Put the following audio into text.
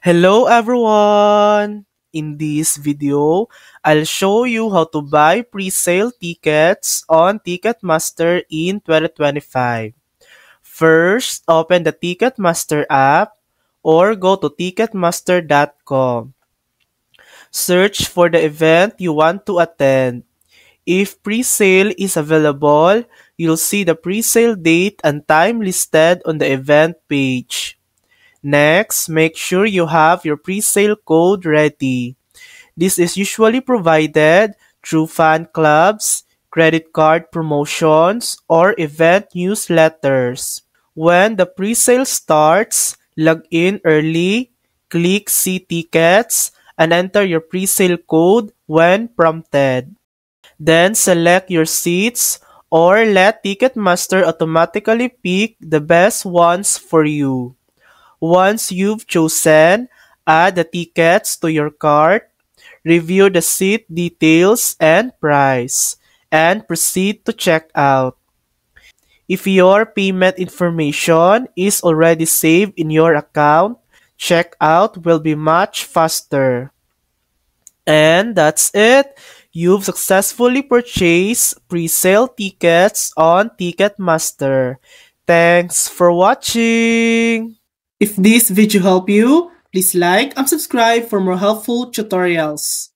Hello everyone! In this video, I'll show you how to buy pre-sale tickets on Ticketmaster in 2025. First, open the Ticketmaster app or go to ticketmaster.com. Search for the event you want to attend. If pre-sale is available, you'll see the pre-sale date and time listed on the event page. Next, make sure you have your pre-sale code ready. This is usually provided through fan clubs, credit card promotions, or event newsletters. When the pre-sale starts, log in early, click See Tickets, and enter your pre-sale code when prompted. Then select your seats or let Ticketmaster automatically pick the best ones for you. Once you've chosen, add the tickets to your cart, review the seat details and price, and proceed to check out. If your payment information is already saved in your account, checkout will be much faster. And that's it. You've successfully purchased pre-sale tickets on Ticketmaster. Thanks for watching! If this video helped you, please like and subscribe for more helpful tutorials.